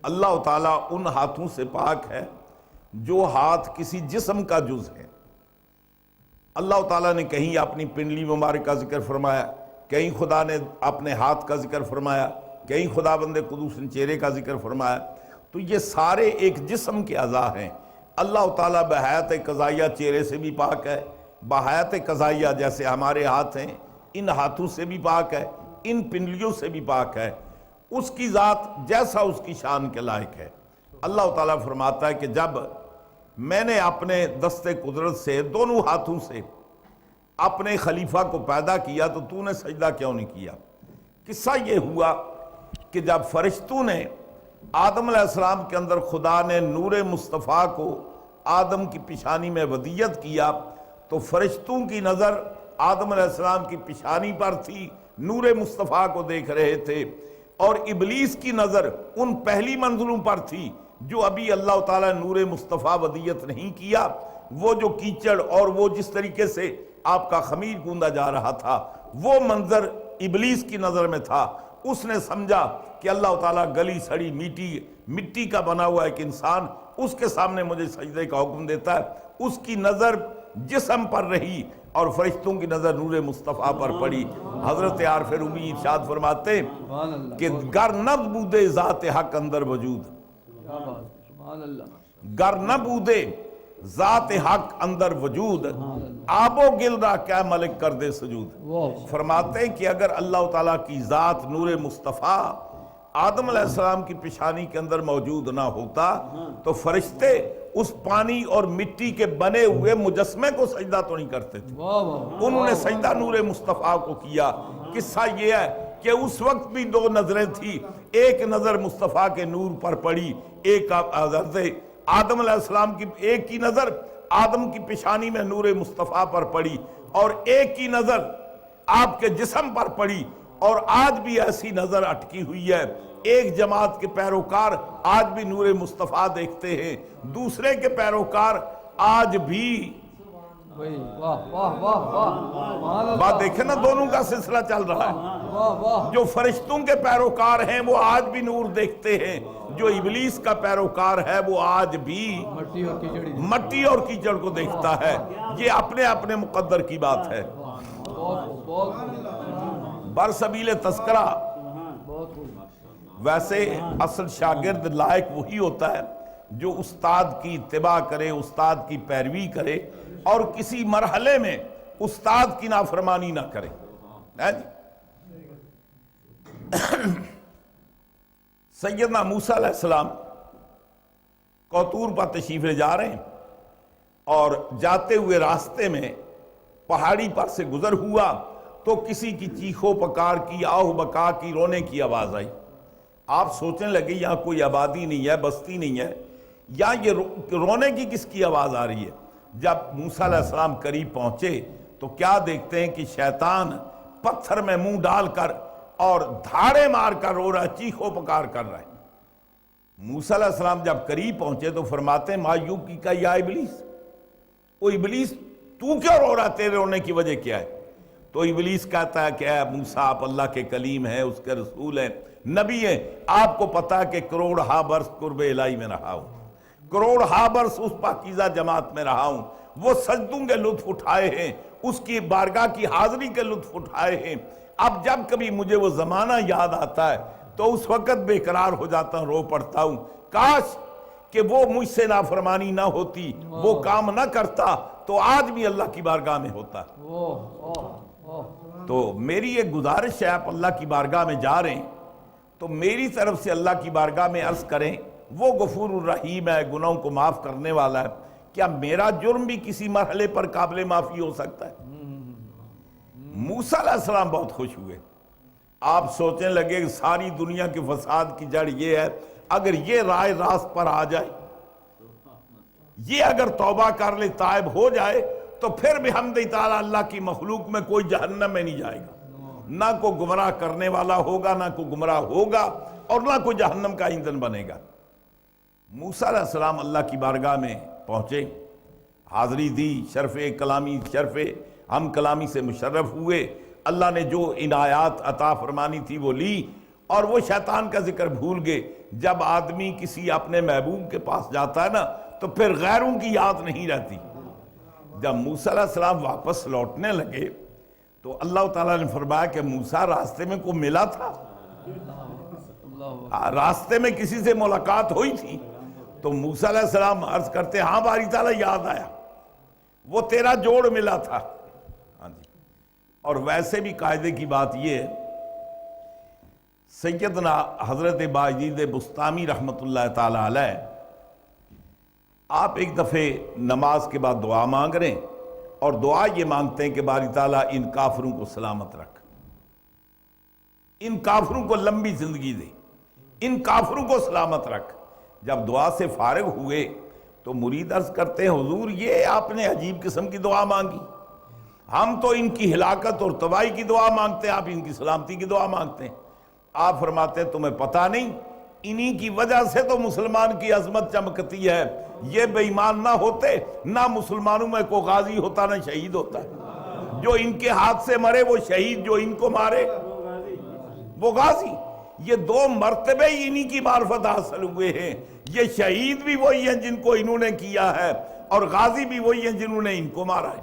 اللہ تعالیٰ ان ہاتھوں سے پاک ہے جو ہاتھ کسی جسم کا جز ہے۔ اللہ تعالیٰ نے کہیں اپنی پنڈلی مبارک کا ذکر فرمایا، کہیں خدا نے اپنے ہاتھ کا ذکر فرمایا، کہیں خدا بند قدوس نے چہرے کا ذکر فرمایا۔ تو یہ سارے ایک جسم کے اعضاء ہیں۔ اللہ تعالیٰ بحیات قضائیہ چہرے سے بھی پاک ہے، بحیات قضائیہ جیسے ہمارے ہاتھ ہیں ان ہاتھوں سے بھی پاک ہے، ان پنڈلیوں سے بھی پاک ہے۔ اس کی ذات جیسا اس کی شان کے لائق ہے۔ اللہ تعالیٰ فرماتا ہے کہ جب میں نے اپنے دست قدرت سے دونوں ہاتھوں سے اپنے خلیفہ کو پیدا کیا تو نے سجدہ کیوں نہیں کیا؟ قصہ یہ ہوا کہ جب فرشتوں نے آدم علیہ السلام کے اندر خدا نے نور مصطفیٰ کو آدم کی پیشانی میں ودیت کیا تو فرشتوں کی نظر آدم علیہ السلام کی پیشانی پر تھی، نور مصطفیٰ کو دیکھ رہے تھے، اور ابلیس کی نظر ان پہلی منزلوں پر تھی جو ابھی اللہ تعالیٰ نے نور مصطفیٰ ودیت نہیں کیا۔ وہ جو کیچڑ اور وہ جس طریقے سے آپ کا خمیر گوندا جا رہا تھا وہ منظر ابلیس کی نظر میں تھا۔ اس نے سمجھا کہ اللہ تعالیٰ گلی سڑی مٹی کا بنا ہوا ایک انسان اس کے سامنے مجھے سجدے کا حکم دیتا ہے۔ اس کی نظر جسم پر رہی اور فرشتوں کی نظر نور مصطفیٰ پر پڑی۔ حضرت عارف رومی ارشاد فرماتے کہ گر نہ بودے ذات حق اندر وجود، گر نہ بودے ذات حق اندر وجود، آب و گل را کیا ملک کر دے سجود۔ فرماتے ہیں کہ اگر اللہ تعالیٰ کی ذات نور مصطفیٰ آدم علیہ السلام کی پیشانی کے اندر موجود نہ ہوتا تو فرشتے اس پانی اور مٹی کے بنے ہوئے مجسمے کو سجدہ تو نہیں کرتے تھے۔ انہوں نے سجدہ نور مصطفیٰ کو کیا۔ قصہ یہ ہے کہ اس وقت بھی دو نظریں تھی، ایک نظر مصطفیٰ کے نور پر پڑی، ایک حضرت آدم علیہ السلام کی ایک کی نظر آدم کی پیشانی میں نور مصطفیٰ پر پڑی اور ایک کی نظر آپ کے جسم پر پڑی۔ اور آج بھی ایسی نظر اٹکی ہوئی ہے، ایک جماعت کے پیروکار آج بھی نور مصطفیٰ دیکھتے ہیں، دوسرے کے پیروکار آج بھی بات دیکھیں نا، دونوں کا سلسلہ چل رہا ہے۔ جو فرشتوں کے پیروکار ہیں وہ آج بھی نور دیکھتے ہیں، جو ابلیس کا پیروکار ہے وہ آج بھی مٹی اور کیچڑ کو دیکھتا ہے۔ یہ اپنے اپنے مقدر کی بات ہے۔ برسبیل تذکرہ ویسے اصل شاگرد لائق وہی ہوتا ہے جو استاد کی اتباع کرے، استاد کی پیروی کرے اور کسی مرحلے میں استاد کی نافرمانی نہ کرے۔ سیدنا موسیٰ علیہ السلام کوطور پر تشریف لے جا رہے ہیں اور جاتے ہوئے راستے میں پہاڑی پر سے گزر ہوا تو کسی کی چیخو پکار کی، آہ بکا کی، رونے کی آواز آئی۔ آپ سوچنے لگے یہاں کوئی آبادی نہیں ہے، بستی نہیں ہے، یا یہ رونے کی کس کی آواز آ رہی ہے؟ جب موسیٰ علیہ السلام قریب پہنچے تو کیا دیکھتے ہیں کہ شیطان پتھر میں منہ ڈال کر اور دھاڑے مار کر رو رہا ہے، چیخو پکار کر رہا ہے۔ موسیٰ علیہ السلام جب قریب پہنچے تو فرماتے ہیں مایوب کی کا یا ابلیس، او ابلیس تو کیوں رو رہا، تیرے رونے کی وجہ کیا ہے؟ تو ابلیس کہتا ہے کہ اے موسیٰ آپ اللہ کے کلیم ہیں، اس کے رسول ہیں، نبی ہیں، آپ کو پتا کہ کروڑ ہا برس قرب الہی میں رہا ہوں، کروڑ ہا برس اس پاکیزہ جماعت میں رہا ہوں، وہ سجدوں کے لطف اٹھائے ہیں، اس کی بارگاہ کی حاضری کے لطف اٹھائے ہیں۔ اب جب کبھی مجھے وہ زمانہ یاد آتا ہے تو اس وقت بے قرار ہو جاتا ہوں، رو پڑتا ہوں، کاش کہ وہ مجھ سے نافرمانی نہ ہوتی، وہ کام نہ کرتا تو آج بھی اللہ کی بارگاہ میں ہوتا۔ تو میری ایک گزارش ہے، آپ اللہ کی بارگاہ میں جا رہے ہیں تو میری طرف سے اللہ کی بارگاہ میں عرض کریں، وہ غفور الرحیم ہے، گناہوں کو معاف کرنے والا ہے، کیا میرا جرم بھی کسی مرحلے پر قابل معافی ہو سکتا ہے؟ موسیٰ علیہ السلام بہت خوش ہوئے۔ آپ سوچنے لگے کہ ساری دنیا کے فساد کی جڑ یہ ہے، اگر یہ رائے راست پر آ جائے، یہ اگر توبہ کر لے، تائب ہو جائے، تو پھر بھی حمد تعالیٰ اللہ کی مخلوق میں کوئی جہنم میں نہیں جائے گا، نہ کوئی گمراہ کرنے والا ہوگا، نہ کوئی گمراہ ہوگا، اور نہ کوئی جہنم کا ایندھن بنے گا۔ موسیٰ علیہ السلام اللہ کی بارگاہ میں پہنچے، حاضری دی، شرف کلامی، شرف ہم کلامی سے مشرف ہوئے۔ اللہ نے جو عنایات عطا فرمانی تھی وہ لی، اور وہ شیطان کا ذکر بھول گئے۔ جب آدمی کسی اپنے محبوب کے پاس جاتا ہے نا تو پھر غیروں کی یاد نہیں رہتی۔ جب موسیٰ علیہ السلام واپس لوٹنے لگے تو اللہ تعالیٰ نے فرمایا کہ موسیٰ راستے میں کوئی ملا تھا، راستے میں کسی سے ملاقات ہوئی تھی؟ تو موسیٰ علیہ السلام عرض کرتے ہاں باری تعالیٰ یاد آیا، وہ تیرا جوڑ ملا تھا۔ ہاں جی۔ اور ویسے بھی قاعدے کی بات یہ ہے، سیدنا حضرت باجید بستامی رحمت اللہ تعالیٰ علیہ، آپ ایک دفعہ نماز کے بعد دعا مانگ رہے ہیں اور دعا یہ مانگتے ہیں کہ باری تعالیٰ ان کافروں کو سلامت رکھ، ان کافروں کو لمبی زندگی دے، ان کافروں کو سلامت رکھ۔ جب دعا سے فارغ ہوئے تو مرید عرض کرتے ہیں حضور یہ آپ نے عجیب قسم کی دعا مانگی، ہم تو ان کی ہلاکت اور تباہی کی دعا مانگتے ہیں، آپ ان کی سلامتی کی دعا مانگتے ہیں۔ آپ فرماتے ہیں تمہیں پتہ نہیں، انہی کی وجہ سے تو مسلمان کی عظمت چمکتی ہے، یہ بے ایمان نہ ہوتے نہ مسلمانوں میں کوئی غازی ہوتا نہ شہید ہوتا ہے۔ جو ان کے ہاتھ سے مرے وہ شہید، جو ان کو مارے وہ غازی۔ یہ دو مرتبے انہی کی معرفت حاصل ہوئے ہیں، یہ شہید بھی وہی ہیں جن کو انہوں نے کیا ہے اور غازی بھی وہی ہیں جنہوں نے ان کو مارا ہے۔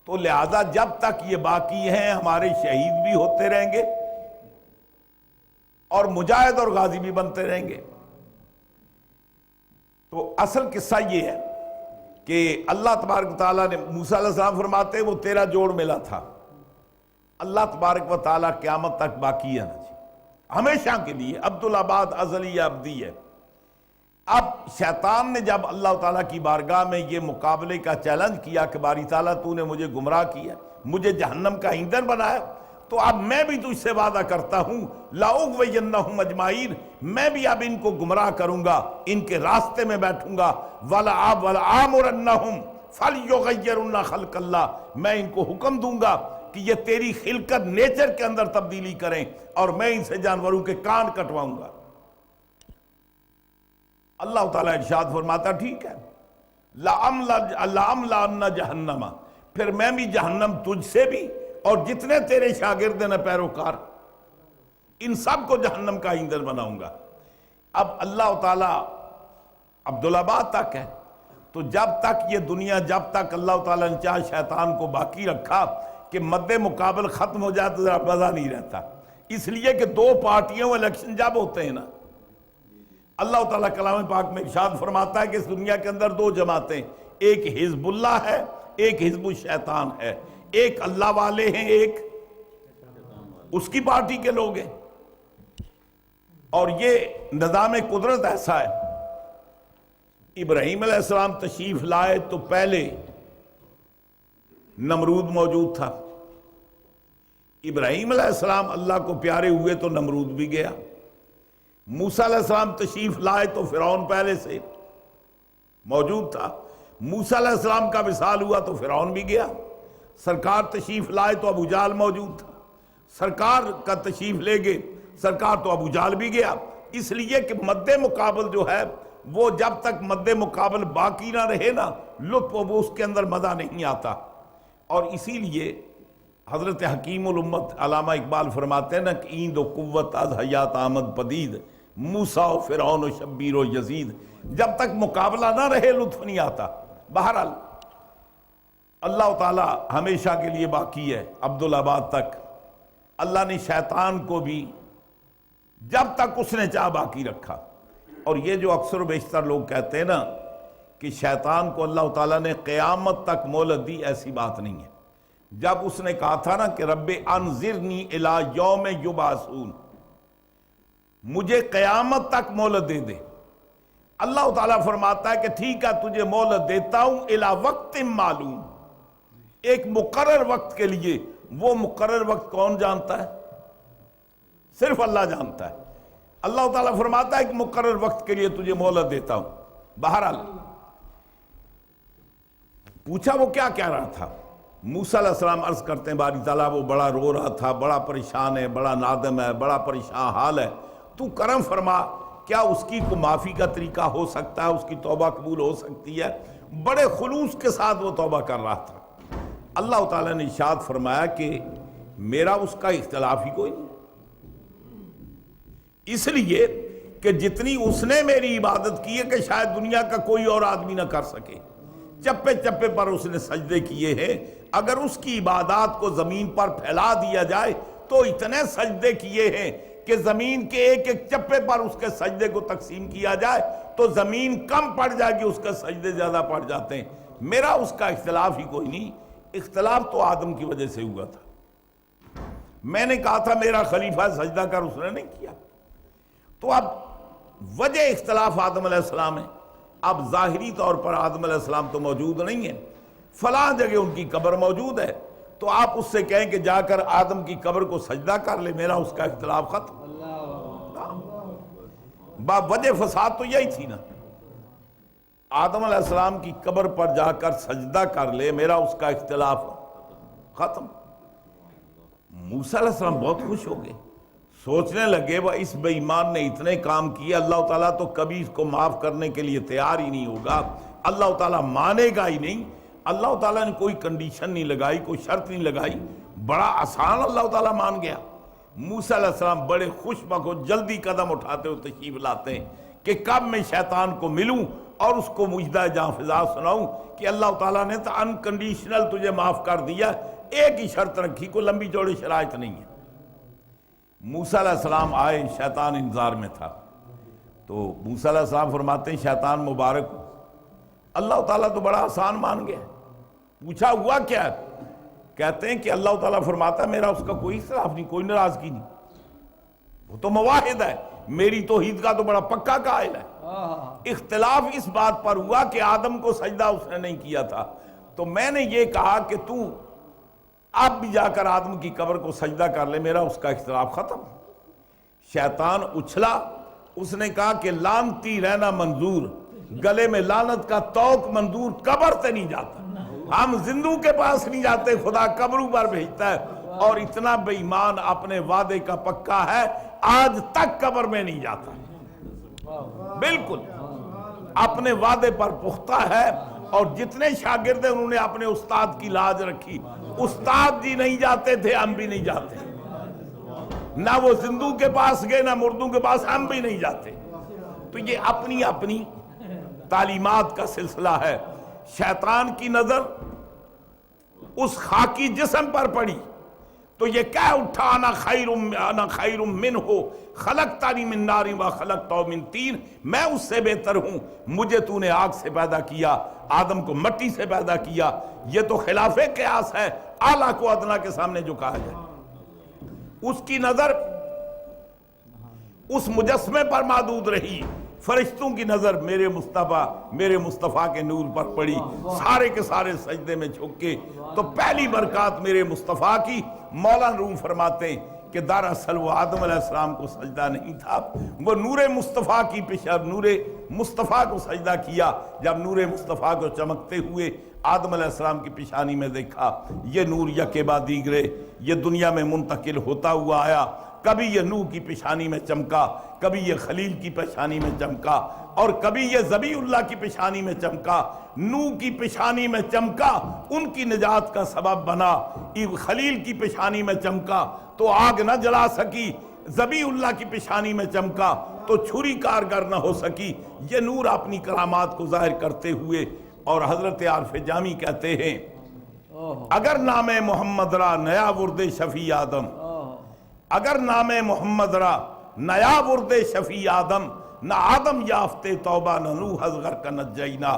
تو لہذا جب تک یہ باقی ہیں ہمارے شہید بھی ہوتے رہیں گے اور مجاہد اور غازی بھی بنتے رہیں گے۔ تو اصل قصہ یہ ہے کہ اللہ تبارک و تعالیٰ نے موسیٰ علیہ السلام فرماتے وہ تیرا جوڑ ملا تھا، اللہ تبارک و تعالیٰ قیامت تک باقی ہے نا جی، ہمیشہ کے لیے، عبدالآباد ازلی ابدی ہے۔ اب شیطان نے جب اللہ تعالیٰ کی بارگاہ میں یہ مقابلے کا چیلنج کیا کہ باری تعالیٰ تو نے مجھے گمراہ کیا، مجھے جہنم کا ایندھن بنایا، تو اب میں بھی تجھ سے وعدہ کرتا ہوں لَأُغْوِيَنَّهُمْ أَجْمَعِينَ، میں بھی اب ان کو گمراہ کروں گا، ان کے راستے میں بیٹھوں گا، وَلَآمُرَنَّهُمْ فَلْيُغَيِّرُنَّ خَلْقَ اللَّهِ، میں ان کو حکم دوں گا کہ یہ تیری خلقت نیچر کے اندر تبدیلی کریں اور میں ان سے جانوروں کے کان کٹواؤں گا۔ اللہ تعالیٰ ارشاد فرماتا ٹھیک ہے، لَأَمْلَأَنَّ جَهَنَّمَ، پھر میں بھی جہنم تجھ سے بھی اور جتنے تیرے شاگرد ہیں پیروکار ان سب کو جہنم کا ایندھن بناؤں گا۔ اب اللہ تعالیٰ عبدالآباد تک ہے، تو جب تک یہ دنیا، جب تک اللہ تعالیٰ نے چاہا شیطان کو باقی رکھا کہ مد مقابل ختم ہو جائے تو ذرا مزہ نہیں رہتا، اس لیے کہ دو پارٹیوں الیکشن جب ہوتے ہیں نا، اللہ تعالیٰ کلام پاک میں ارشاد فرماتا ہے کہ اس دنیا کے اندر دو جماعتیں، ایک حزب اللہ ہے، ایک حزب الشیطان ہے، ایک اللہ والے ہیں، ایک اس کی پارٹی کے لوگ ہیں۔ اور یہ نظام قدرت ایسا ہے، ابراہیم علیہ السلام تشریف لائے تو پہلے نمرود موجود تھا، ابراہیم علیہ السلام اللہ کو پیارے ہوئے تو نمرود بھی گیا، موسیٰ علیہ السلام تشریف لائے تو فرعون پہلے سے موجود تھا، موسیٰ علیہ السلام کا وصال ہوا تو فرعون بھی گیا، سرکار تشریف لائے تو ابو جہل موجود تھا، سرکار کا تشریف لے گئے سرکار تو ابو جہل بھی گیا، اس لیے کہ مد مقابل جو ہے وہ جب تک مد مقابل باقی نہ رہے نا لطف وہ اس کے اندر مزہ نہیں آتا۔ اور اسی لیے حضرت حکیم الامت علامہ اقبال فرماتے ہیں نا کہ ایند و قوت از حیات آمد پدید، موسیٰ و فرعون و شبیر و یزید، جب تک مقابلہ نہ رہے لطف نہیں آتا۔ بہرحال اللہ تعالیٰ ہمیشہ کے لیے باقی ہے، عبدالآباد تک۔ اللہ نے شیطان کو بھی جب تک اس نے چاہ باقی رکھا۔ اور یہ جو اکثر و بیشتر لوگ کہتے ہیں نا کہ شیطان کو اللہ تعالیٰ نے قیامت تک مہلت دی، ایسی بات نہیں ہے۔ جب اس نے کہا تھا نا کہ رب انظرنی الی یوم یبعثون، مجھے قیامت تک مہلت دے دے، اللہ تعالیٰ فرماتا ہے کہ ٹھیک ہے تجھے مہلت دیتا ہوں الی وقت معلوم، ایک مقرر وقت کے لیے۔ وہ مقرر وقت کون جانتا ہے؟ صرف اللہ جانتا ہے۔ اللہ تعالیٰ فرماتا ہے کہ مقرر وقت کے لیے تجھے مہلت دیتا ہوں۔ بہرحال پوچھا وہ کیا کہہ رہا تھا؟ موسیٰ علیہ السلام عرض کرتے ہیں باری تعالیٰ وہ بڑا رو رہا تھا، بڑا پریشان ہے، بڑا نادم ہے، بڑا پریشان حال ہے، تو کرم فرما، کیا اس کی کوئی معافی کا طریقہ ہو سکتا ہے، اس کی توبہ قبول ہو سکتی ہے؟ بڑے خلوص کے ساتھ وہ توبہ کر رہا تھا۔ اللہ تعالیٰ نے ارشاد فرمایا کہ میرا اس کا اختلاف ہی کوئی نہیں، اس لیے کہ جتنی اس نے میری عبادت کی ہے کہ شاید دنیا کا کوئی اور آدمی نہ کر سکے، چپے چپے پر اس نے سجدے کیے ہیں۔ اگر اس کی عبادات کو زمین پر پھیلا دیا جائے تو اتنے سجدے کیے ہیں کہ زمین کے ایک ایک چپے پر اس کے سجدے کو تقسیم کیا جائے تو زمین کم پڑ جائے گی، اس کے سجدے زیادہ پڑ جاتے ہیں۔ میرا اس کا اختلاف ہی کوئی نہیں، اختلاف تو آدم کی وجہ سے ہوا تھا۔ میں نے کہا تھا میرا خلیفہ سجدہ کر، اس نے نہیں کیا، تو اب وجہ اختلاف آدم علیہ السلام ہے۔ اب ظاہری طور پر آدم علیہ السلام تو موجود نہیں ہے، فلاں جگہ ان کی قبر موجود ہے، تو آپ اس سے کہیں کہ جا کر آدم کی قبر کو سجدہ کر لے، میرا اس کا اختلاف ختم۔ وجہ فساد تو یہی تھی نا، آدم علیہ السلام کی قبر پر جا کر سجدہ کر لے، میرا اس کا اختلاف ختم۔ موسیٰ علیہ السلام بہت خوش ہو گئے، سوچنے لگے وہ اس بے ایمان نے اتنے کام کیے، اللہ تعالیٰ تو کبھی اس کو معاف کرنے کے لیے تیار ہی نہیں ہوگا، اللہ تعالیٰ مانے گا ہی نہیں۔ اللہ تعالیٰ نے کوئی کنڈیشن نہیں لگائی، کوئی شرط نہیں لگائی، بڑا آسان اللہ تعالیٰ مان گیا۔ موسیٰ علیہ السلام بڑے خوش بخوش جلدی قدم اٹھاتے ہوئے تشریف لاتے ہیں کہ کب میں شیطان کو ملوں اور اس کو مجدہ جاں فضا سناؤں کہ اللہ تعالیٰ نے تو انکنڈیشنل تجھے معاف کر دیا، ایک ہی شرط رکھی، کوئی لمبی چوڑی شرائط نہیں ہے۔ موسیٰ علیہ السلام آئے، شیطان انتظار میں تھا، تو موسیٰ علیہ السلام فرماتے ہیں شیطان مبارک ہو، اللہ تعالیٰ تو بڑا آسان مان گیا۔ پوچھا ہوا کیا ہے؟ کہتے ہیں کہ اللہ تعالیٰ فرماتا ہے میرا اس کا کوئی اختلاف نہیں، کوئی ناراضگی نہیں، وہ تو مواحد ہے، میری توحید کا تو بڑا پکا قائل ہے۔ اختلاف اس بات پر ہوا کہ آدم کو سجدہ اس نے نہیں کیا تھا، تو میں نے یہ کہا کہ تو اب بھی جا کر آدم کی قبر کو سجدہ کر لے، میرا اس کا اختلاف ختم۔ شیطان اچھلا، اس نے کہا کہ لانتی رہنا منظور، گلے میں لعنت کا توق منظور، قبر سے نہیں جاتا، ہم زندوں کے پاس نہیں جاتے، خدا قبروں پر بھیجتا ہے، اور اتنا بے ایمان اپنے وعدے کا پکا ہے، آج تک قبر میں نہیں جاتا، بالکل اپنے وعدے پر پختہ ہے۔ اور جتنے شاگرد ہیں انہوں نے اپنے استاد کی لاج رکھی، استاد جی نہیں جاتے تھے، ہم بھی نہیں جاتے، نہ وہ زندوں کے پاس گئے نہ مردوں کے پاس، ہم بھی نہیں جاتے۔ تو یہ اپنی اپنی تعلیمات کا سلسلہ ہے۔ شیطان کی نظر اس خاکی جسم پر پڑی تو یہ کہہ اٹھا انا خیر منہ خلقتنی من نار و خلقتہ من طین، میں اس سے بہتر ہوں، مجھے تو نے آگ سے پیدا کیا، آدم کو مٹی سے پیدا کیا۔ یہ تو خلاف قیاس ہے، اعلیٰ کو ادنا کے سامنے جو کہا جائے۔ اس کی نظر اس مجسمے پر محدود رہی، فرشتوں کی نظر میرے مصطفیٰ کے نور پر پڑی، سارے کے سارے سجدے میں جھک کے۔ تو پہلی برکات میرے مصطفیٰ کی، مولانا روم فرماتے ہیں کہ دراصل وہ آدم علیہ السلام کو سجدہ نہیں تھا، وہ نور مصطفیٰ کی نور مصطفیٰ کو سجدہ کیا۔ جب نور مصطفیٰ کو چمکتے ہوئے آدم علیہ السلام کی پیشانی میں دیکھا، یہ نور یکے بعد دیگرے یہ دنیا میں منتقل ہوتا ہوا آیا، کبھی یہ نوح کی پیشانی میں چمکا، کبھی یہ خلیل کی پیشانی میں چمکا، اور کبھی یہ ذبیح اللہ کی پیشانی میں چمکا۔ نوح کی پیشانی میں چمکا، ان کی نجات کا سبب بنا۔ خلیل کی پیشانی میں چمکا تو آگ نہ جلا سکی، ذبیح اللہ کی پیشانی میں چمکا تو چھری کارگر نہ ہو سکی۔ یہ نور اپنی کرامات کو ظاہر کرتے ہوئے، اور حضرت عارف جامی کہتے ہیں اگر نام محمد را نیا ورد شفیع آدم، اگر نام محمد را نیا ورد شفیع آدم، نہ آدم یافتے توبہ نہ نوح از غرق نجینا۔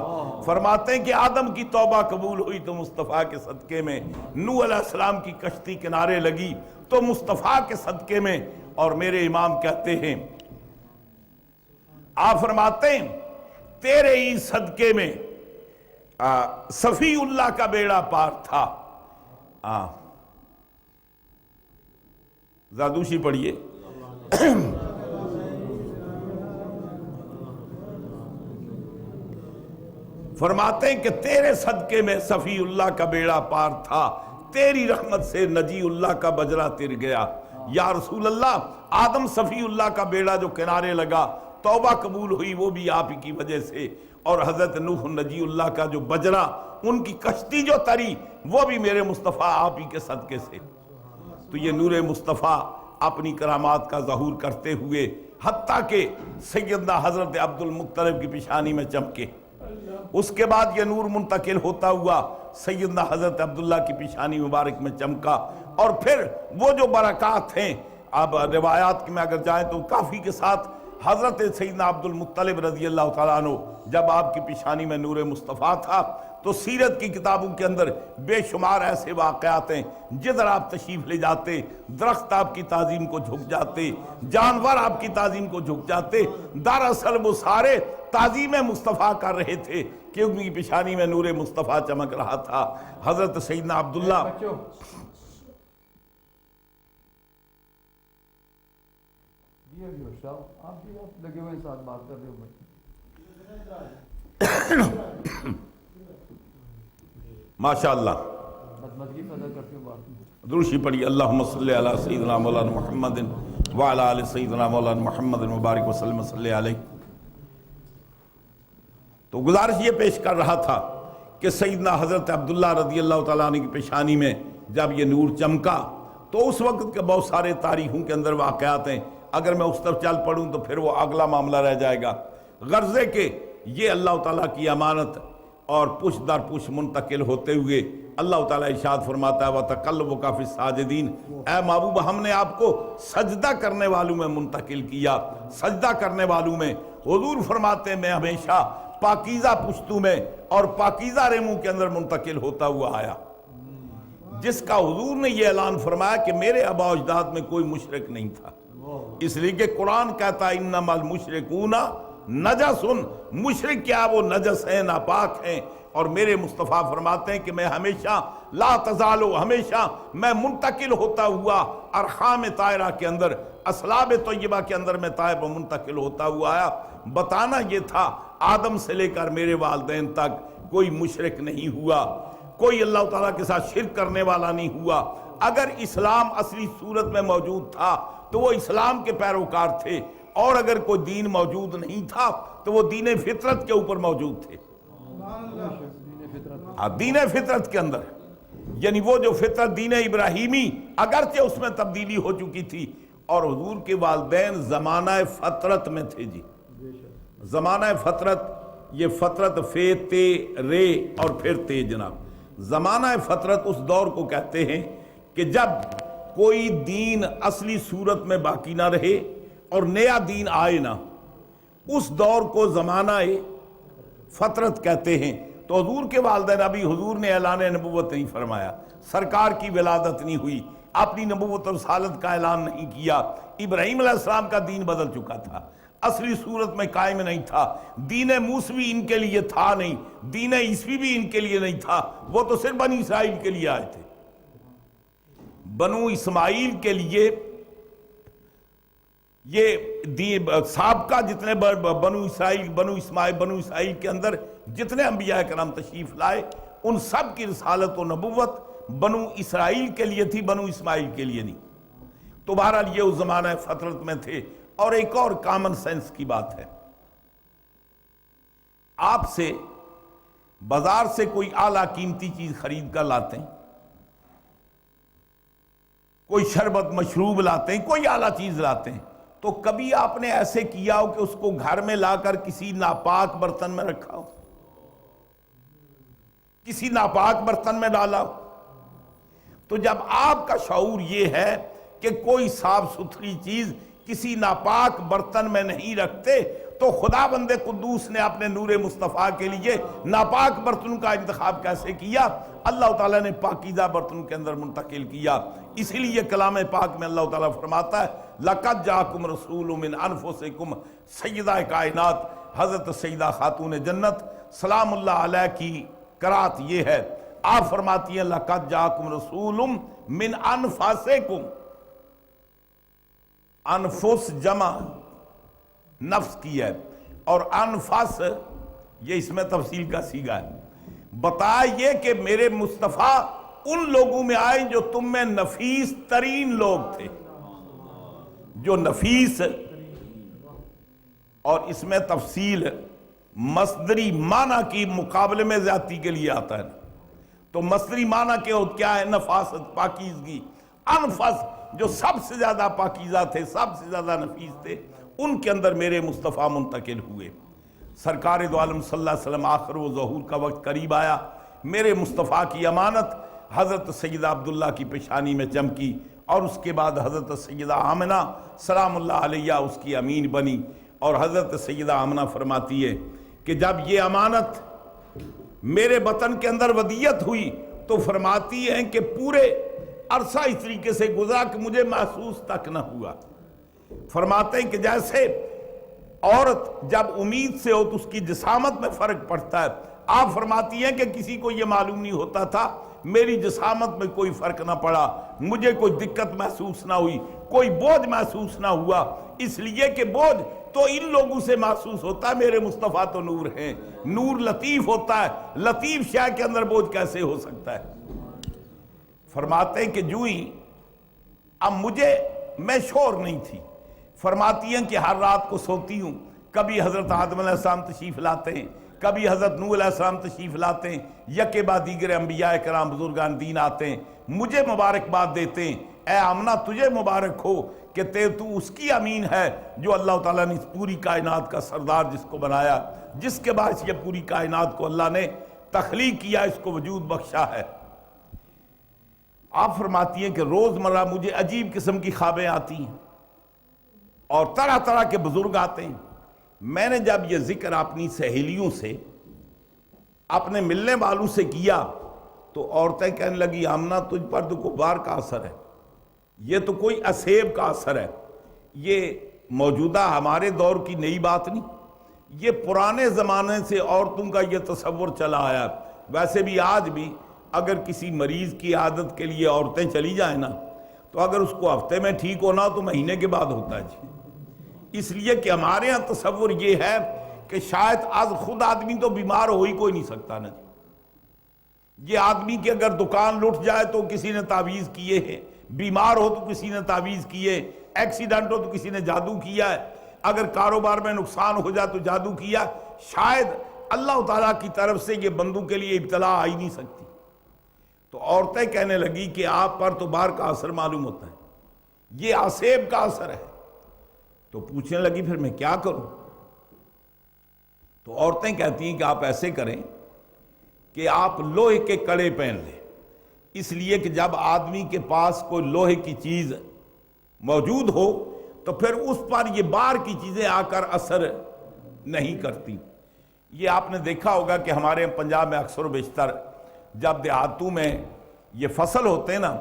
فرماتے ہیں کہ آدم کی توبہ قبول ہوئی تو مصطفیٰ کے صدقے میں، نوح علیہ السلام کی کشتی کنارے لگی تو مصطفیٰ کے صدقے میں۔ اور میرے امام کہتے ہیں، آپ فرماتے ہیں تیرے ہی صدقے میں صفی اللہ کا بیڑا پار تھا۔ زادوشی پڑھیے۔ فرماتے ہیں کہ تیرے صدقے میں صفی اللہ کا بیڑا پار تھا، تیری رحمت سے نجی اللہ کا بجرا تر گیا۔ یا رسول اللہ، آدم صفی اللہ کا بیڑا جو کنارے لگا، توبہ قبول ہوئی، وہ بھی آپ ہی کی وجہ سے، اور حضرت نوح نجی اللہ کا جو بجرا، ان کی کشتی جو تری، وہ بھی میرے مصطفیٰ آپ ہی کے صدقے سے۔ تو یہ نور مصطفیٰ اپنی کرامات کا ظہور کرتے ہوئے حتیٰ کہ سیدنا حضرت عبد المطلب کی پیشانی میں چمکے۔ اس کے بعد یہ نور منتقل ہوتا ہوا سیدنا حضرت عبداللہ کی پیشانی مبارک میں چمکا، اور پھر وہ جو برکات ہیں، اب روایات میں اگر جائیں تو کافی کے ساتھ حضرت سیدنا عبد المطلب رضی اللہ تعالیٰ عنہ جب آپ کی پیشانی میں نور مصطفیٰ تھا تو سیرت کی کتابوں کے اندر بے شمار ایسے واقعات ہیں، جدھر آپ تشریف لے جاتے درخت آپ کی تعظیم کو جھک جاتے، جانور آپ کی تعظیم کو جھک جاتے، دراصل وہ سارے تعظیم مصطفیٰ کر رہے تھے کہ ان کی پیشانی میں نور مصطفیٰ چمک رہا تھا۔ حضرت سیدنا عبداللہ آپ بھی لگے ہوئے ساتھ بات کر رہے ہو ماشاءاللہ، بدمزگی پیدا کرتے ہو بات۔ درشی پڑھی اللہم صلی علی سیدنا مولانا محمد وعلی آل سیدنا مولانا محمد مبارک وسلم صلی علیہ۔ تو گزارش یہ پیش کر رہا تھا کہ سیدنا حضرت عبداللہ رضی اللہ تعالیٰ عنہ کی پیشانی میں جب یہ نور چمکا تو اس وقت کے بہت سارے تاریخوں کے اندر واقعات ہیں، اگر میں اس طرف چل پڑوں تو پھر وہ اگلا معاملہ رہ جائے گا۔ غرضے کہ یہ اللہ تعالیٰ کی امانت اور پش در پش منتقل ہوتے ہوئے اللہ تعالیٰ ارشاد فرماتا ہے وَتَقَلُّبُكَ فِي السَّاجِدِينَ، اے محبوب ہم نے آپ کو سجدہ کرنے والوں میں منتقل کیا، سجدہ کرنے والوں میں۔ حضور فرماتے ہیں میں ہمیشہ پاکیزہ پشتوں میں اور پاکیزہ ریموں کے اندر منتقل ہوتا ہوا آیا، جس کا حضور نے یہ اعلان فرمایا کہ میرے آباء و اجداد میں کوئی مشرک نہیں تھا، اس لیے کہ قرآن کہتا ہے انما المشرکون نجس، مشرک کیا وہ نجس ہیں، ناپاک ہیں، اور میرے مصطفیٰ فرماتے ہیں کہ میں ہمیشہ لا تزالو، ہمیشہ میں منتقل ہوتا ہوا ارحام طاہرہ کے اندر، اصلاب طیبہ کے اندر میں طائب منتقل ہوتا ہوا آیا۔ بتانا یہ تھا آدم سے لے کر میرے والدین تک کوئی مشرک نہیں ہوا، کوئی اللہ تعالیٰ کے ساتھ شرک کرنے والا نہیں ہوا۔ اگر اسلام اصلی صورت میں موجود تھا تو وہ اسلام کے پیروکار تھے، اور اگر کوئی دین موجود نہیں تھا تو وہ دین فطرت کے اوپر موجود تھے، دین فطرت کے اندر، یعنی وہ جو فطرت دین ابراہیمی اگرچہ اس میں تبدیلی ہو چکی تھی، اور حضور کے والدین زمانہ فطرت میں تھے۔ جی زمانہ فطرت، یہ فطرت فے تے رے اور پھر تے، جناب زمانہ فطرت اس دور کو کہتے ہیں کہ جب کوئی دین اصلی صورت میں باقی نہ رہے اور نیا دین آئے نہ، اس دور کو زمانہ فطرت کہتے ہیں۔ تو حضور کے والدین، ابھی حضور نے اعلان نبوت نہیں فرمایا، سرکار کی ولادت نہیں ہوئی، اپنی نبوت و رسالت کا اعلان نہیں کیا، ابراہیم علیہ السلام کا دین بدل چکا تھا، اصلی صورت میں قائم نہیں تھا، دین موسوی ان کے لیے تھا نہیں، دین عیسوی بھی ان کے لیے نہیں تھا، وہ تو صرف بنی اسرائیل کے لیے آئے تھے۔ بنو اسماعیل کے لیے یہ سابقہ جتنے بنو اسماعیل کے اندر جتنے انبیاء کرام تشریف لائے، ان سب کی رسالت و نبوت بنو اسرائیل کے لیے تھی، بنو اسماعیل کے لیے نہیں۔ تو بہرحال یہ اس زمانہ فطرت میں تھے۔ اور ایک اور کامن سینس کی بات ہے، آپ سے بازار سے کوئی اعلیٰ قیمتی چیز خرید کر لاتے ہیں، کوئی شربت مشروب لاتے ہیں، کوئی اعلیٰ چیز لاتے ہیں، تو کبھی آپ نے ایسے کیا ہو کہ اس کو گھر میں لا کر کسی ناپاک برتن میں رکھا ہو، کسی ناپاک برتن میں ڈالا ہو؟ تو جب آپ کا شعور یہ ہے کہ کوئی صاف ستھری چیز کسی ناپاک برتن میں نہیں رکھتے، تو خدا بند قدوس نے اپنے نور مصطفیٰ کے لیے ناپاک برتنوں کا انتخاب کیسے کیا؟ اللہ تعالیٰ نے پاکیزہ برتنوں کے اندر منتقل کیا۔ اسی لیے کلام پاک میں اللہ تعالیٰ فرماتا ہے لَقَدْ جَاءَكُمْ رَسُولٌ مِّنْ أَنفُسِكُمْ، سیدہ کائنات حضرت سیدہ خاتون جنت سلام اللہ علیہ کی قرات یہ ہے، آپ فرماتی ہیں لَقَدْ جَاءَكُمْ رَسُولٌ مِّنْ أَنفُسِكُمْ، انفس جمع نفس کی ہے، اور انفس یہ اس میں تفصیل کا صیغہ ہے۔ بتایا یہ کہ میرے مصطفیٰ ان لوگوں میں آئے جو تم میں نفیس ترین لوگ تھے، جو نفیس، اور اس میں تفصیل مصدری معنی کی مقابلے میں زیادتی کے لیے آتا ہے، تو مصدری معنی کے کیا ہے؟ نفاست، پاکیزگی۔ انفس جو سب سے زیادہ پاکیزہ تھے، سب سے زیادہ نفیس تھے، ان کے اندر میرے مصطفیٰ منتقل ہوئے۔ سرکار دو عالم صلی اللہ علیہ وسلم آخر و ظہور کا وقت قریب آیا، میرے مصطفیٰ کی امانت حضرت سیدہ عبداللہ کی پیشانی میں چمکی، اور اس کے بعد حضرت سیدہ آمنہ سلام اللہ علیہ اس کی امین بنی۔ اور حضرت سیدہ آمنہ فرماتی ہے کہ جب یہ امانت میرے بطن کے اندر ودیت ہوئی تو فرماتی ہیں کہ پورے عرصہ اس طریقے سے گزرا کہ مجھے محسوس تک نہ ہوا۔ فرماتے ہیں کہ جیسے عورت جب امید سے ہو تو اس کی جسامت میں فرق پڑتا ہے، آپ فرماتی ہیں کہ کسی کو یہ معلوم نہیں ہوتا تھا، میری جسامت میں کوئی فرق نہ پڑا، مجھے کوئی دقت محسوس نہ ہوئی، کوئی بوجھ محسوس نہ ہوا، اس لیے کہ بوجھ تو ان لوگوں سے محسوس ہوتا ہے، میرے مصطفیٰ تو نور ہیں، نور لطیف ہوتا ہے، لطیف شے کے اندر بوجھ کیسے ہو سکتا ہے۔ فرماتے ہیں کہ جو ہی اب میں شور نہیں تھی، فرماتی ہیں کہ ہر رات کو سوتی ہوں، کبھی حضرت آدم علیہ السلام تشریف لاتے ہیں، کبھی حضرت نوح علیہ السلام تشریف لاتے ہیں، یکے بعد دیگر انبیاء کرام بزرگان دین آتے ہیں، مجھے مبارکباد دیتے ہیں، اے آمنہ تجھے مبارک ہو کہ تو اس کی امین ہے جو اللہ تعالیٰ نے اس پوری کائنات کا سردار جس کو بنایا، جس کے باعث یہ پوری کائنات کو اللہ نے تخلیق کیا، اس کو وجود بخشا ہے۔ آپ فرماتی ہیں کہ روزمرہ مجھے عجیب قسم کی خوابیں آتی ہیں اور طرح طرح کے بزرگ آتے ہیں۔ میں نے جب یہ ذکر اپنی سہیلیوں سے، اپنے ملنے والوں سے کیا تو عورتیں کہنے لگی آمنہ تجھ پر تو کفار کا اثر ہے، یہ تو کوئی اسیب کا اثر ہے، یہ موجودہ ہمارے دور کی نئی بات نہیں، یہ پرانے زمانے سے عورتوں کا یہ تصور چلا آیا۔ ویسے بھی آج بھی اگر کسی مریض کی عادت کے لیے عورتیں چلی جائیں نا تو اگر اس کو ہفتے میں ٹھیک ہونا تو مہینے کے بعد ہوتا ہے جی، اس لیے کہ ہمارے ہاں تصور یہ ہے کہ شاید آج خود آدمی تو بیمار ہو ہی کوئی نہیں سکتا نا جی، یہ آدمی کی اگر دکان لٹ جائے تو کسی نے تعویذ کیے ہیں، بیمار ہو تو کسی نے تعویذ کیے، ایکسیڈنٹ ہو تو کسی نے جادو کیا ہے، اگر کاروبار میں نقصان ہو جائے تو جادو کیا، شاید اللہ تعالیٰ کی طرف سے یہ بندوں کے لیے ابتلا آ ہی نہیں سکتی۔ تو عورتیں کہنے لگی کہ آپ پر تو بار کا اثر معلوم ہوتا ہے، یہ اسیب کا اثر ہے۔ تو پوچھنے لگی پھر میں کیا کروں؟ تو عورتیں کہتی ہیں کہ آپ ایسے کریں کہ آپ لوہے کے کڑے پہن لیں، اس لیے کہ جب آدمی کے پاس کوئی لوہے کی چیز موجود ہو تو پھر اس پر یہ بار کی چیزیں آ کر اثر نہیں کرتی۔ یہ آپ نے دیکھا ہوگا کہ ہمارے پنجاب میں اکثر و بیشتر جب دیہاتوں میں یہ فصل ہوتے ہیں نا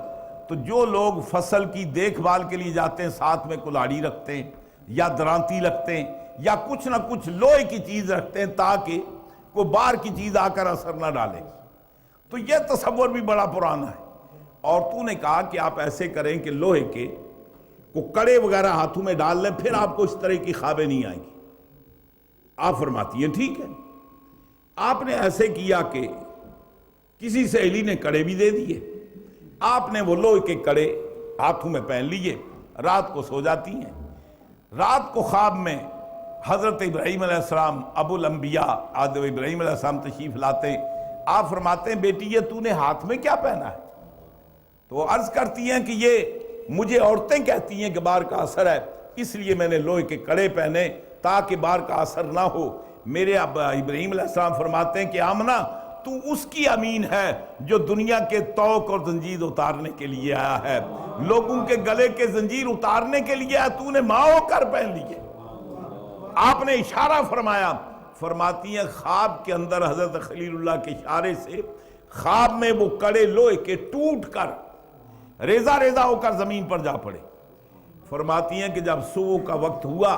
تو جو لوگ فصل کی دیکھ بھال کے لیے جاتے ہیں ساتھ میں کلاڑی رکھتے ہیں یا درانتی رکھتے ہیں یا کچھ نہ کچھ لوہے کی چیز رکھتے ہیں تاکہ کوئی بار کی چیز آ کر اثر نہ ڈالے۔ تو یہ تصور بھی بڑا پرانا ہے۔ عورتوں نے کہا کہ آپ ایسے کریں کہ لوہے کے کو کڑے وغیرہ ہاتھوں میں ڈال لیں، پھر آپ کو اس طرح کی خوابیں نہیں آئیں گی۔ آپ فرماتی ہیں ٹھیک ہے۔ آپ نے ایسے کیا کہ کسی سہیلی نے کڑے بھی دے دیے، آپ نے وہ لوہے کے کڑے ہاتھوں میں پہن لیے، رات کو سو جاتی ہیں۔ رات کو خواب میں حضرت ابراہیم علیہ السلام ابو الانبیاء آدم ابراہیم علیہ السلام تشریف لاتے ہیں۔ آپ فرماتے ہیں بیٹی یہ تو نے ہاتھ میں کیا پہنا ہے؟ تو وہ عرض کرتی ہیں کہ یہ مجھے عورتیں کہتی ہیں کہ بار کا اثر ہے، اس لیے میں نے لوہے کے کڑے پہنے تاکہ بار کا اثر نہ ہو۔ میرے ابراہیم علیہ السلام فرماتے ہیں کہ آمنہ تو اس کی امین ہے جو دنیا کے توق اور زنجیر اتارنے کے لیے آیا ہے، لوگوں کے گلے کے زنجیر اتارنے کے لیے آیا، تو نے ماں ہو کر پہن لیے۔ آپ نے اشارہ فرمایا، فرماتی ہیں خواب کے اندر حضرت خلیل اللہ کے اشارے سے خواب میں وہ کڑے لوہے کے ٹوٹ کر ریزہ ریزہ ہو کر زمین پر جا پڑے۔ فرماتی ہیں کہ جب صبح کا وقت ہوا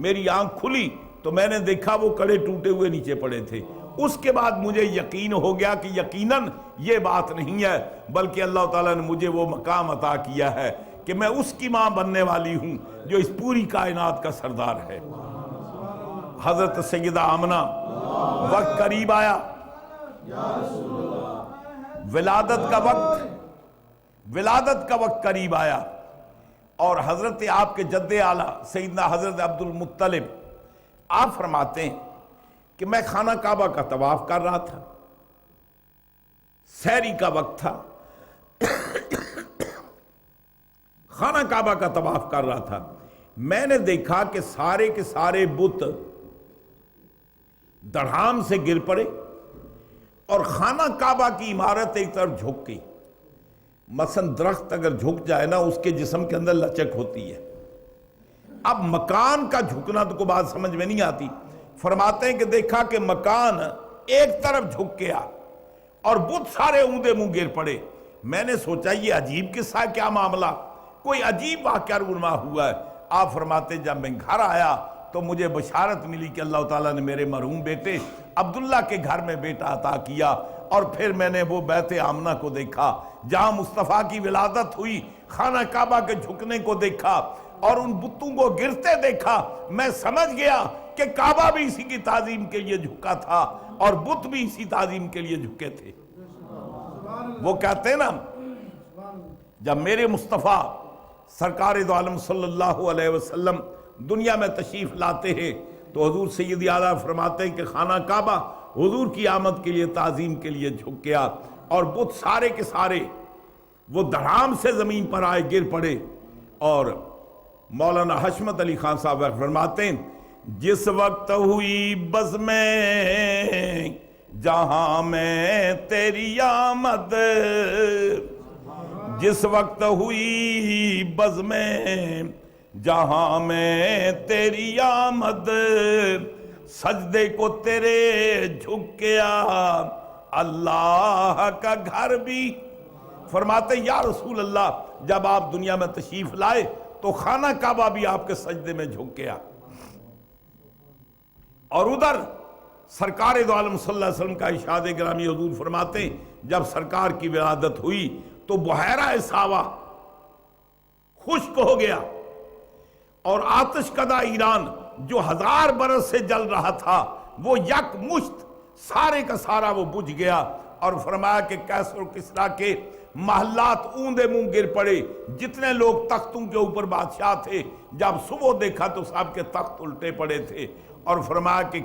میری آنکھ کھلی تو میں نے دیکھا وہ کڑے ٹوٹے ہوئے نیچے پڑے تھے۔ اس کے بعد مجھے یقین ہو گیا کہ یقیناً یہ بات نہیں ہے بلکہ اللہ تعالیٰ نے مجھے وہ مقام عطا کیا ہے کہ میں اس کی ماں بننے والی ہوں جو اس پوری کائنات کا سردار ہے۔ حضرت سیدہ آمنہ وقت قریب آیا، ولادت کا وقت قریب آیا، اور حضرت آپ کے جد اعلیٰ سیدنا حضرت عبد المطلب آپ فرماتے ہیں کہ میں خانہ کعبہ کا طواف کر رہا تھا، سحری کا وقت تھا، خانہ کعبہ کا طواف کر رہا تھا، میں نے دیکھا کہ سارے کے سارے بت دڑھام سے گر پڑے اور خانہ کعبہ کی عمارت ایک طرف جھک گئی. مثلا درخت اگر جھک جائے نا اس کے جسم کے اندر لچک ہوتی ہے. اب مکان کا جھکنا تو کو بات سمجھ میں نہیں آتی. فرماتے ہیں کہ دیکھا کہ مکان ایک طرف جھک گیا اور بت سارے اوندے منہ گر پڑے. میں نے سوچا یہ عجیب قصہ ہے, کیا معاملہ, کوئی عجیب واقعہ رونما ہوا ہے. آپ فرماتے جب میں گھر آیا تو مجھے بشارت ملی کہ اللہ تعالیٰ نے میرے مرحوم بیٹے عبداللہ کے گھر میں بیٹا عطا کیا. اور پھر میں نے وہ بیت آمنہ کو دیکھا جہاں مصطفیٰ کی ولادت ہوئی, خانہ کعبہ کے جھکنے کو دیکھا اور ان بتوں کو گرتے دیکھا. میں سمجھ گیا کہ کعبہ بھی اسی کی تعظیم کے لیے جھکا تھا اور بت بھی اسی تعظیم کے لیے جھکے تھے. وہ کہتے ہیں نا جب میرے مصطفیٰ سرکار دو عالم صلی اللہ علیہ وسلم دنیا میں تشریف لاتے ہیں تو حضور سید اعلیٰ فرماتے ہیں کہ خانہ کعبہ حضور کی آمد کے لیے تعظیم کے لیے جھک گیا اور بت سارے کے سارے وہ دھڑام سے زمین پر آئے, گر پڑے. اور مولانا حشمت علی خان صاحب فرماتے ہیں جس وقت ہوئی بز میں جہاں میں تیری آمد, جس وقت ہوئی بز میں جہاں میں تیری آمد, سجدے کو تیرے جھک گیا اللہ کا گھر بھی. فرماتے یا رسول اللہ جب آپ دنیا میں تشریف لائے تو خانہ کعبہ بھی آپ کے سجدے میں جھک گیا. اور ادھر سرکار دو عالم صلی اللہ علیہ وسلم کا ارشاد گرامی حضور فرماتے ہیں جب سرکار کی ولادت ہوئی تو بحیرہ ساوا خشک ہو گیا اور آتش کدہ ایران جو 1000 برس سے جل رہا تھا وہ یک مشت سارے کا سارا وہ بجھ گیا. اور فرمایا کہ کیسر و کسریٰ کے محلات اوندے منہ گر پڑے. جتنے لوگ تختوں کے اوپر بادشاہ تھے جب صبح دیکھا تو سب کے تخت الٹے پڑے تھے. اور فرمایا کہ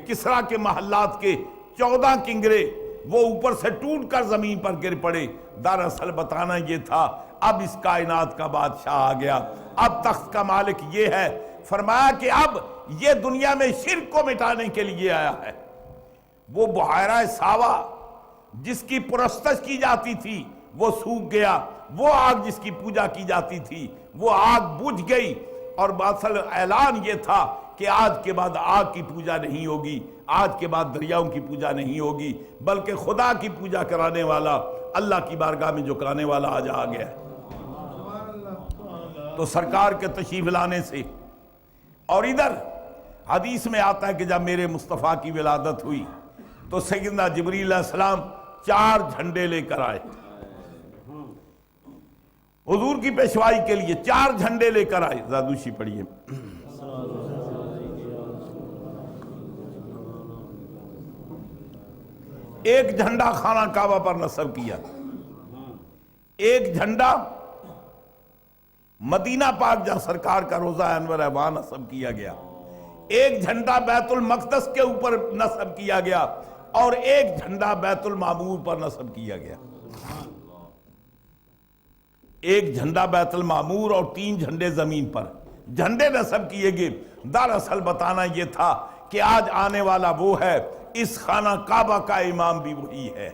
کسریٰ کے محلات کے 14 کنگرے وہ اوپر سے ٹوٹ کر زمین پر گر پڑے. دراصل بتانا یہ تھا اب اس کائنات کا بادشاہ آ گیا, اب تخت کا مالک یہ ہے. فرمایا کہ اب یہ دنیا میں شرک کو مٹانے کے لیے آیا ہے. وہ بحیرہ ساوا جس کی پرستش کی جاتی تھی وہ سوکھ گیا, وہ آگ جس کی پوجا کی جاتی تھی وہ آگ بجھ گئی. اور باصل اعلان یہ تھا کہ آج کے بعد آگ کی پوجا نہیں ہوگی, آج کے بعد دریاؤں کی پوجا نہیں ہوگی, بلکہ خدا کی پوجا کرانے والا اللہ کی بارگاہ میں جھکانے والا آج آ گیا. تو سرکار کے تشریف لانے سے. اور ادھر حدیث میں آتا ہے کہ جب میرے مصطفیٰ کی ولادت ہوئی تو سیدنا جبریل علیہ السلام 4 جھنڈے لے کر آئے حضور کی پیشوائی کے لیے. 4 جھنڈے لے کر آئے. زادوشی پڑھیے. ایک جھنڈا خانہ کعبہ پر نصب کیا, ایک جھنڈا مدینہ پاک جہاں سرکار کا روضہ انور ہے وہاں نصب کیا گیا, ایک جھنڈا بیت المقدس کے اوپر نصب کیا گیا اور ایک جھنڈا بیت المعمور پر نصب کیا گیا. ایک جھنڈا بیت المعمور اور 3 جھنڈے زمین پر جھنڈے نصب کیے گئے. دراصل بتانا یہ تھا کہ آج آنے والا وہ ہے, اس خانہ کعبہ کا امام بھی وہی ہے.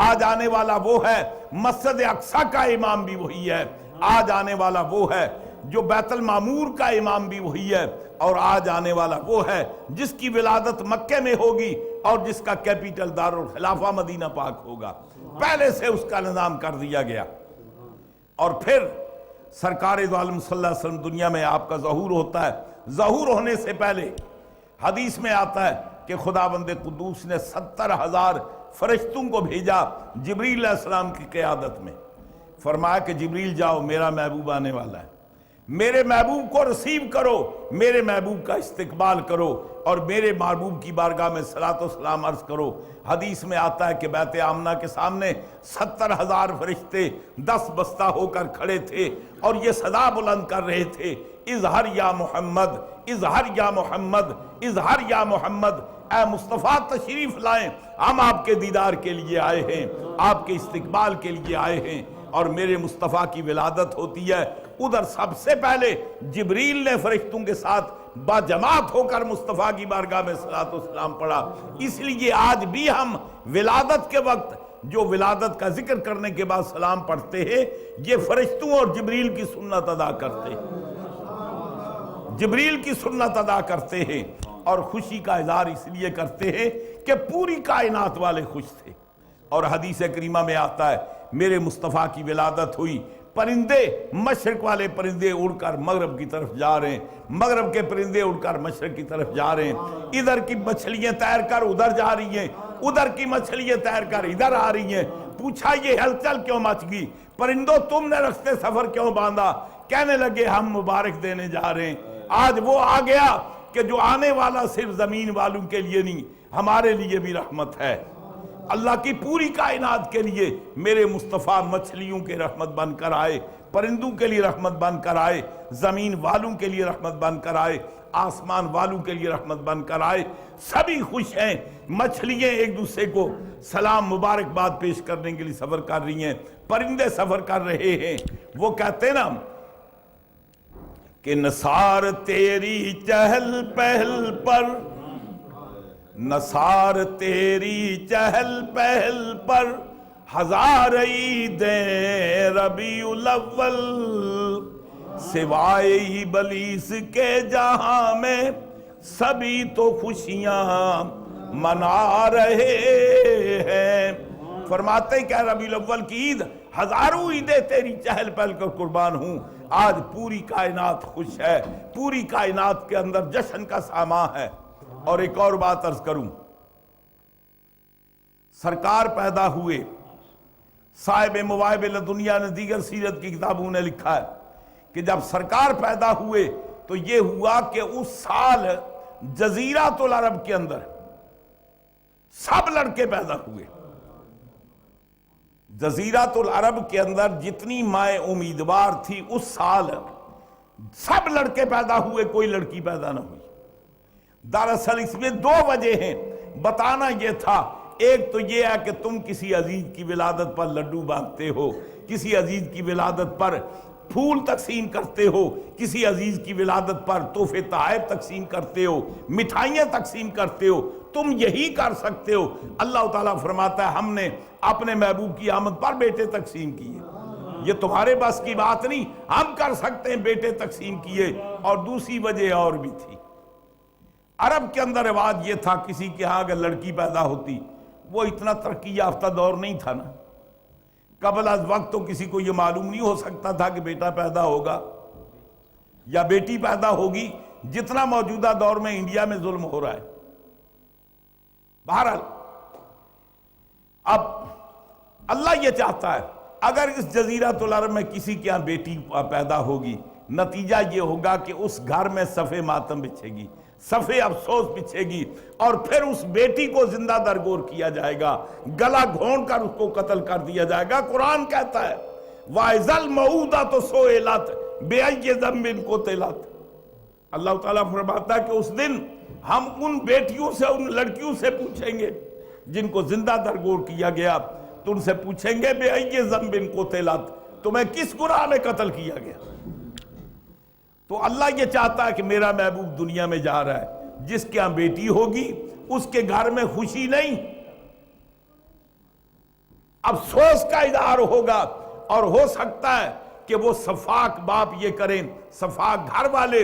آج آنے والا وہ ہے, مسجد اقصی کا امام بھی وہی ہے. آج آنے والا وہ ہے جو بیت المعمور کا امام بھی وہی ہے. اور آج آنے والا وہ ہے جس کی ولادت مکے میں ہوگی اور جس کا کیپیٹل دارالخلافہ مدینہ پاک ہوگا. پہلے سے اس کا نظام کر دیا گیا. اور پھر سرکار دو عالم صلی اللہ علیہ وسلم دنیا میں آپ کا ظہور ہوتا ہے. ظہور ہونے سے پہلے حدیث میں آتا ہے کہ خداوند قدوس نے 70,000 فرشتوں کو بھیجا جبریل علیہ السلام کی قیادت میں. فرمایا کہ جبریل جاؤ, میرا محبوب آنے والا ہے, میرے محبوب کو ریسیو کرو, میرے محبوب کا استقبال کرو اور میرے محبوب کی بارگاہ میں صلاۃ و سلام عرض کرو. حدیث میں آتا ہے کہ بیت آمنہ کے سامنے 70,000 فرشتے 10 بستہ ہو کر کھڑے تھے اور یہ صدا بلند کر رہے تھے, اظہر یا محمد, اظہر یا محمد, اظہر یا محمد. اے مصطفیٰ تشریف لائیں, ہم آپ کے دیدار کے لیے آئے ہیں, آپ کے استقبال کے لیے آئے ہیں. اور میرے مصطفیٰ کی ولادت ہوتی ہے ادھر سب سے پہلے جبریل نے فرشتوں کے ساتھ باجماعت ہو کر مصطفیٰ کی بارگاہ میں صلاۃ و سلام پڑھا. اس لیے آج بھی ہم ولادت کے وقت جو ولادت کا ذکر کرنے کے بعد سلام پڑھتے ہیں یہ فرشتوں اور جبریل کی سنت ادا کرتے ہیں, جبریل کی سنت ادا کرتے ہیں, اور خوشی کا اظہار اس لیے کرتے ہیں کہ پوری کائنات والے خوش تھے. اور حدیث کریمہ میں آتا ہے میرے مصطفیٰ کی ولادت ہوئی, پرندے مشرق والے پرندے اڑ کر مغرب کی طرف جا رہے ہیں, مغرب کے پرندے اڑ کر مشرق کی طرف جا رہے ہیں, ادھر کی مچھلیاں تیر کر ادھر جا رہی ہیں, ادھر کی مچھلیاں تیر کر ادھر آ رہی ہیں. پوچھا یہ ہلچل کیوں مچ گئی, پرندوں تم نے رستے سفر کیوں باندھا؟ کہنے لگے ہم مبارک دینے جا رہے ہیں. آج وہ آ گیا کہ جو آنے والا صرف زمین والوں کے لیے نہیں ہمارے لیے بھی رحمت ہے. اللہ کی پوری کائنات کے لیے میرے مصطفیٰ مچھلیوں کے رحمت بن کر آئے, پرندوں کے لیے رحمت بن کر آئے, زمین والوں کے لیے رحمت بن کر آئے, آسمان والوں کے لیے رحمت بن کر آئے. سبھی خوش ہیں. مچھلیاں ایک دوسرے کو سلام مبارکباد پیش کرنے کے لیے سفر کر رہی ہیں, پرندے سفر کر رہے ہیں. وہ کہتے ہیں نا کہ نثار تیری چہل پہل پر, نثار تیری چہل پہل پر ہزار عیدیں ربیع الاول, سوائے ابلیس کے جہاں میں سبھی تو خوشیاں منا رہے ہیں. فرماتے ہیں کہ ربیع الاول کی عید ہزاروں عیدیں تیری چہل پہل کر قربان ہوں. آج پوری کائنات خوش ہے, پوری کائنات کے اندر جشن کا ساماں ہے. اور ایک اور بات عرض کروں, سرکار پیدا ہوئے, صاحب مواہب لدنیا نے دیگر سیرت کی کتابوں نے لکھا ہے کہ جب سرکار پیدا ہوئے تو یہ ہوا کہ اس سال جزیرۃ العرب کے اندر سب لڑکے پیدا ہوئے. جزیرۃ العرب کے اندر جتنی مائیں امیدوار تھی اس سال سب لڑکے پیدا ہوئے, کوئی لڑکی پیدا نہ ہوئی. دراصل اس میں دو وجہ ہیں. بتانا یہ تھا, ایک تو یہ ہے کہ تم کسی عزیز کی ولادت پر لڈو باندھتے ہو, کسی عزیز کی ولادت پر پھول تقسیم کرتے ہو, کسی عزیز کی ولادت پر تحفے تحائف تقسیم کرتے ہو, مٹھائیاں تقسیم کرتے ہو. تم یہی کر سکتے ہو. اللہ تعالیٰ فرماتا ہے ہم نے اپنے محبوب کی آمد پر بیٹے تقسیم کیے. یہ تمہارے بس کی بات نہیں, ہم کر سکتے ہیں بیٹے تقسیم کیے. اور دوسری وجہ اور بھی تھی. عرب کے اندر رواج یہ تھا کسی کے ہاں اگر لڑکی پیدا ہوتی, وہ اتنا ترقی یافتہ دور نہیں تھا نا, قبل از وقت تو کسی کو یہ معلوم نہیں ہو سکتا تھا کہ بیٹا پیدا ہوگا یا بیٹی پیدا ہوگی, جتنا موجودہ دور میں انڈیا میں ظلم ہو رہا ہے. بہرحال اب اللہ یہ چاہتا ہے اگر اس جزیرۃ العرب میں کسی کے ہاں بیٹی پیدا ہوگی, نتیجہ یہ ہوگا کہ اس گھر میں صفے ماتم بچھے گی, صفے افسوس بچھے گی, اور پھر اس بیٹی کو زندہ درگور کیا جائے گا, گلا گھونٹ کر اس کو قتل کر دیا جائے گا. قرآن کہتا ہے وَإِذَا الْمَوْءُودَةُ سُئِلَتْ بِأَيِّ ذَنبٍ قُتِلَتْ. اللہ تعالیٰ فرماتا ہے کہ اس دن ہم ان بیٹیوں سے, ان لڑکیوں سے پوچھیں گے جن کو زندہ درگور کیا گیا, تو ان سے پوچھیں گے بِأَيِّ ذَنبٍ قُتِلَتْ, تمہیں کس گناہ میں قتل کیا گیا. تو اللہ یہ چاہتا ہے کہ میرا محبوب دنیا میں جا رہا ہے, جس کے ہاں بیٹی ہوگی اس کے گھر میں خوشی نہیں, افسوس کا اظہار ہوگا. اور ہو سکتا ہے کہ وہ صفاق باپ یہ کریں, صفاق گھر والے